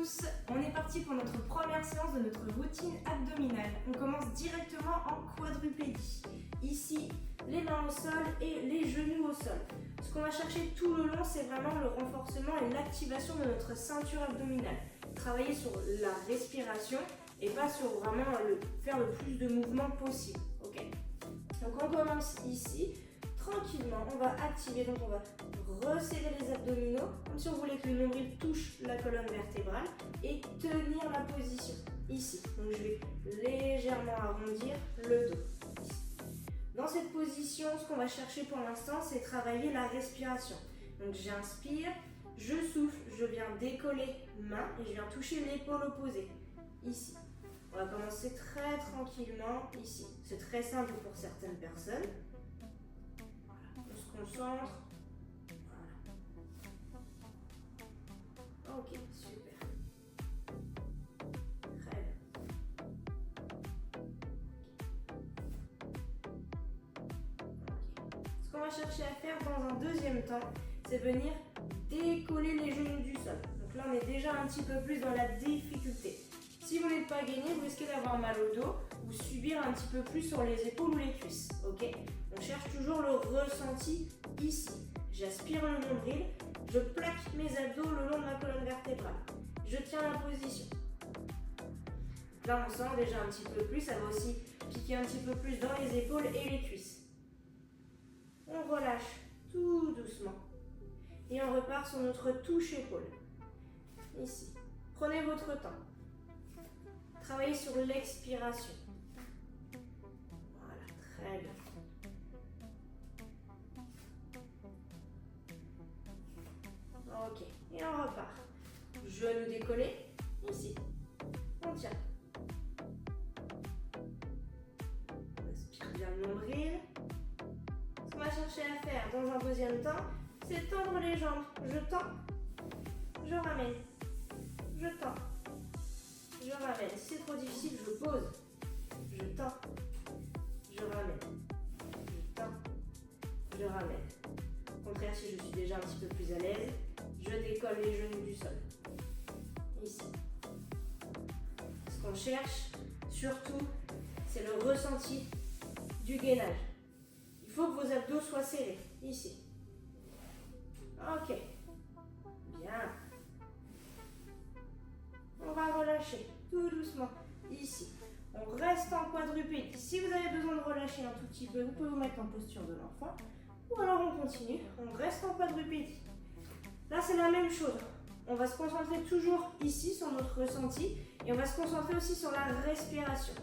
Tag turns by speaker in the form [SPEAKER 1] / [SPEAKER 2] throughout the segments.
[SPEAKER 1] tous, on est parti pour notre première séance de notre routine abdominale. On commence directement en quadrupédie. Ici, les mains au sol et les genoux au sol. Ce qu'on va chercher tout le long, c'est vraiment le renforcement et l'activation de notre ceinture abdominale. Travailler sur la respiration et pas sur vraiment faire le plus de mouvements possible. Ok. Donc on commence ici. Tranquillement, on va activer, donc on va resserrer les abdominaux, comme si on voulait que le nombril touche la colonne vertébrale et tenir la position, ici. Donc je vais légèrement arrondir le dos, ici. Dans cette position, ce qu'on va chercher pour l'instant, c'est travailler la respiration. Donc j'inspire, je souffle, je viens décoller main et je viens toucher l'épaule opposée, ici. On va commencer très tranquillement, ici. C'est très simple pour certaines personnes. On se concentre. Voilà. Ok, super. Très bien. Okay. Ce qu'on va chercher à faire dans un deuxième temps, c'est venir décoller les genoux du sol. Donc là, on est déjà un petit peu plus dans la difficulté. Si vous n'êtes pas gainé, vous risquez d'avoir mal au dos ou subir un petit peu plus sur les épaules ou les cuisses. Ok ? On cherche toujours le ressenti ici. J'aspire le nombril, je plaque mes abdos le long de ma colonne vertébrale. Je tiens la position. Là, on sent déjà un petit peu plus, ça va aussi piquer un petit peu plus dans les épaules et les cuisses. On relâche tout doucement. Et on repart sur notre touche épaule. Ici. Prenez votre temps. Travaillez sur l'expiration. Voilà, très bien. Ok, et on repart. Genoux décollés, ici. On tient. On inspire bien le nombril. Ce qu'on va chercher à faire dans un deuxième temps, c'est tendre les jambes. Je tends, je ramène, je tends. Je ramène. Si c'est trop difficile, je pose. Je tends. Je ramène. Je tends. Je ramène. Au contraire, si je suis déjà un petit peu plus à l'aise, je décolle les genoux du sol. Ici. Ce qu'on cherche, surtout, c'est le ressenti du gainage. Il faut que vos abdos soient serrés. Ici. Ok. Bien. On va relâcher tout doucement, ici. On reste en quadrupédie. Si vous avez besoin de relâcher un tout petit peu, vous pouvez vous mettre en posture de l'enfant. Ou alors on continue, on reste en quadrupédie. Là, c'est la même chose. On va se concentrer toujours ici sur notre ressenti. Et on va se concentrer aussi sur la respiration.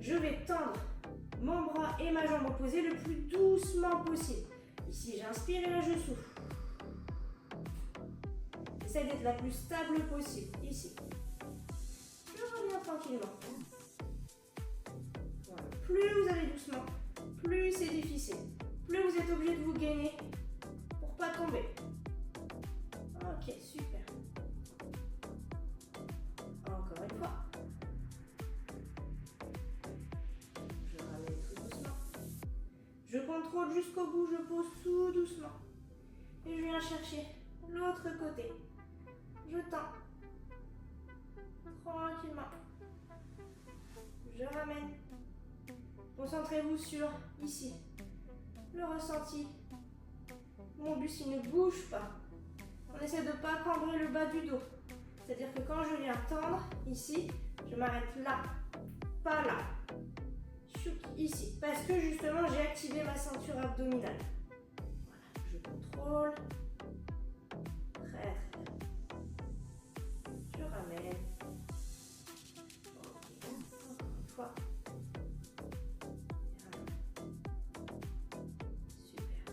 [SPEAKER 1] Je vais tendre mon bras et ma jambe opposée le plus doucement possible. Ici, j'inspire et là, je souffle. J'essaie d'être la plus stable possible, ici. Je reviens tranquillement. Voilà. Plus vous allez doucement, plus c'est difficile. Plus vous êtes obligé de vous gainer pour ne pas tomber. Ok, super. Encore une fois. Je ramène tout doucement. Je contrôle jusqu'au bout, je pose tout doucement. Et je viens chercher l'autre côté. Je tends. Tranquillement. Je ramène. Concentrez-vous sur ici. Le ressenti. Mon buste, il ne bouge pas. On essaie de ne pas cambrer le bas du dos. C'est-à-dire que quand je viens tendre, ici, je m'arrête là. Pas là. Chouk, ici. Parce que justement, j'ai activé ma ceinture abdominale. Voilà, je contrôle. Très très bien. Je ramène. Ok, encore une fois. Super.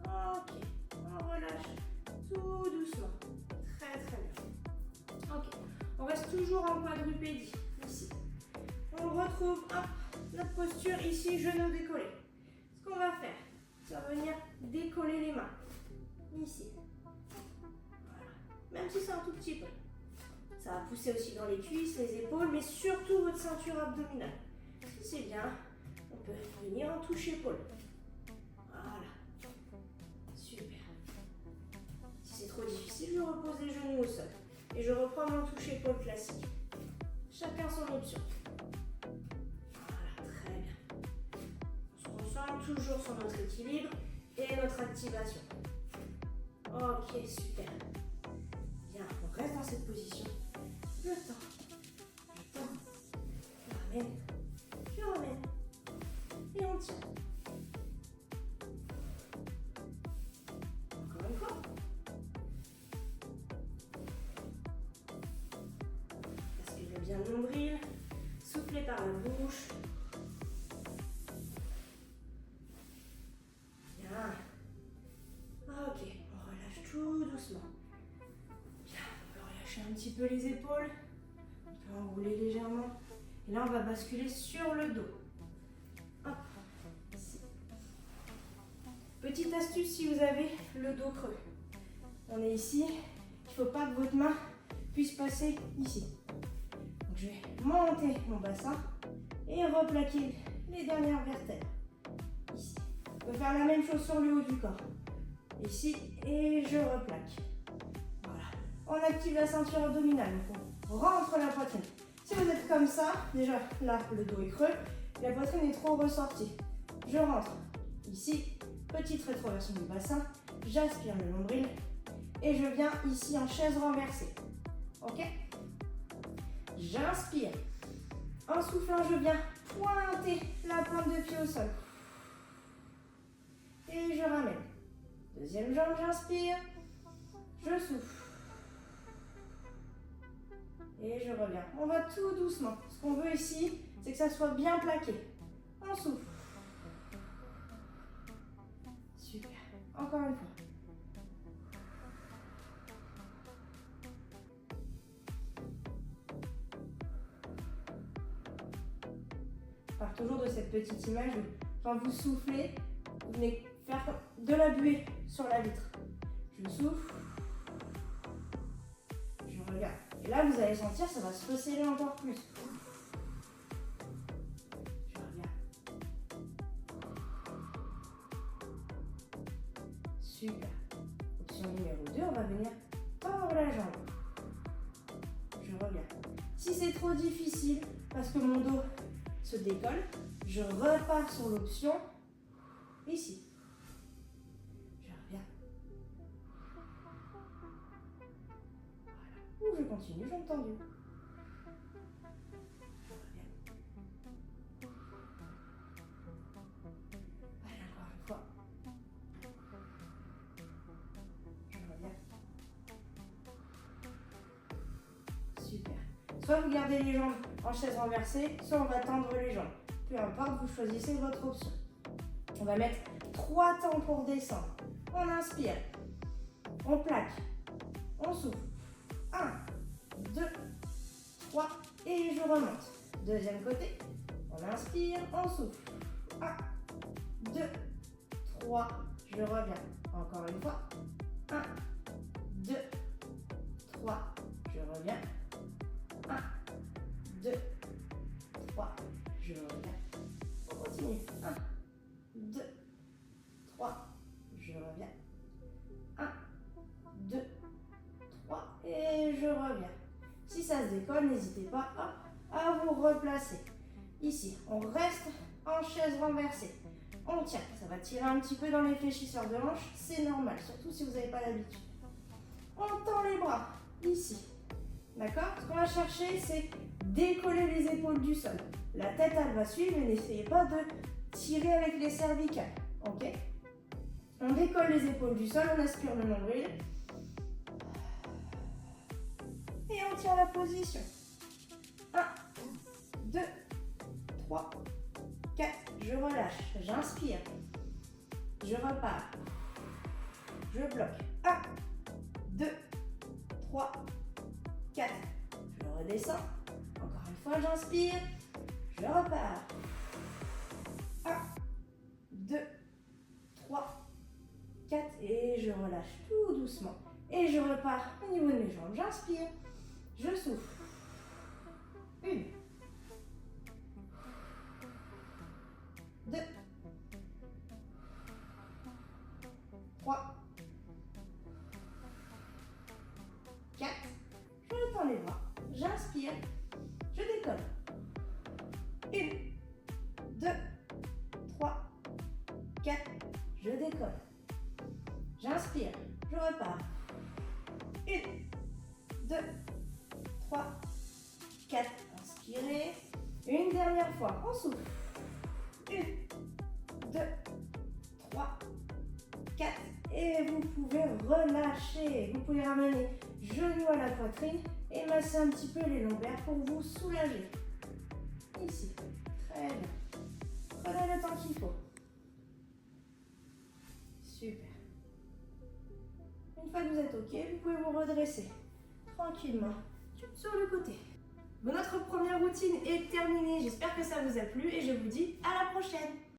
[SPEAKER 1] Ok, on relâche tout doucement. Très très bien. Ok, on reste toujours en quadrupédie, ici. On retrouve notre posture ici, genoux décollés. Ce qu'on va faire, c'est venir décoller les mains. Ici. Voilà. Même si c'est un tout petit peu. Ça va pousser aussi dans les cuisses, les épaules, mais surtout votre ceinture abdominale. Si c'est bien, on peut venir en touche épaule. Voilà. Super. Si c'est trop difficile, je repose les genoux au sol. Et je reprends 3 mains touchées, épaule classique. Chacun son option. Voilà, très bien. On se concentre toujours sur notre équilibre et notre activation. Ok, super. Bien, on reste dans cette position. Je tends, je ramène, et on tient. Encore une fois. Respirez bien le nombril, soufflez par la bouche. Bien. Ok, on relâche tout doucement. Bien, on peut relâcher un petit peu les épaules. On peut enrouler légèrement. Et là, on va basculer sur le dos. Hop, ici. Petite astuce si vous avez le dos creux. On est ici. Il ne faut pas que votre main puisse passer ici. Donc, je vais monter mon bassin et replaquer les dernières vertèbres. Ici. On peut faire la même chose sur le haut du corps. Ici, et je replaque. Voilà. On active la ceinture abdominale. Donc on rentre la poitrine. Si vous êtes comme ça, déjà là, le dos est creux, la poitrine est trop ressortie. Je rentre ici, petite rétroversion du bassin, j'aspire le nombril et je viens ici en chaise renversée. Ok? J'inspire. En soufflant, je viens pointer la pointe de pied au sol. Et je ramène. Deuxième jambe, j'inspire. Je souffle. Et je reviens. On va tout doucement. Ce qu'on veut ici, c'est que ça soit bien plaqué. On souffle. Super. Encore une fois. Je pars toujours de cette petite image où quand vous soufflez, vous venez faire de la buée sur la vitre. Je souffle. Je regarde. Et là, vous allez sentir, ça va se resserrer encore plus. Je regarde. Super. Option numéro 2, on va venir tendre la jambe. Je regarde. Si c'est trop difficile, parce que mon dos se décolle, je repars sur l'option ici. Je reviens. Voilà. Ou je continue, jambe tendue. Je reviens. Allez, encore une fois. Je reviens. Super. Soit vous gardez les jambes en chaise renversée, soit on va tendre les jambes. Peu importe, vous choisissez votre option. On va mettre 3 temps pour descendre. On inspire. On plaque. On souffle. 1, 2, 3 et je remonte. Deuxième côté. On inspire, on souffle. 1, 2, 3, je reviens. Encore une fois. 1, 2, 3, je reviens. 1, 2, 3, je reviens. On continue. 1, 2, 3, je reviens. 1, 2, 3 et je reviens. Si ça se décolle, n'hésitez pas à vous replacer. Ici, on reste en chaise renversée. On tient. Ça va tirer un petit peu dans les fléchisseurs de hanches. C'est normal, surtout si vous n'avez pas l'habitude. On tend les bras. Ici. D'accord? Ce qu'on va chercher, c'est décoller les épaules du sol. La tête, elle va suivre, mais n'essayez pas de tirer avec les cervicales. Ok? On décolle les épaules du sol, on aspire le nombril. Et on tient la position. 1, 2, 3, 4. Je relâche. J'inspire. Je repars. Je bloque. 1, 2, 3, 4. Je redescends. Encore une fois, j'inspire. Je repars. 1, 2, 3, 4. Et je relâche tout doucement. Et je repars au niveau de mes jambes. J'inspire. Je souffle. 1, 2, 3, 4. Je tends les j'inspire, je décolle. 1, 2, 3, 4, je décolle. J'inspire, je repars. 1, 2, 3, 4, inspirez. Une dernière fois, on souffle. 1, 2, 3, 4. Et vous pouvez relâcher. Vous pouvez ramener genoux à la poitrine et masser un petit peu les lombaires pour vous soulager. Ici. Très bien. Prenez le temps qu'il faut. Super. Une fois que vous êtes OK, vous pouvez vous redresser tranquillement sur le côté. Bon, notre première routine est terminée. J'espère que ça vous a plu et je vous dis à la prochaine.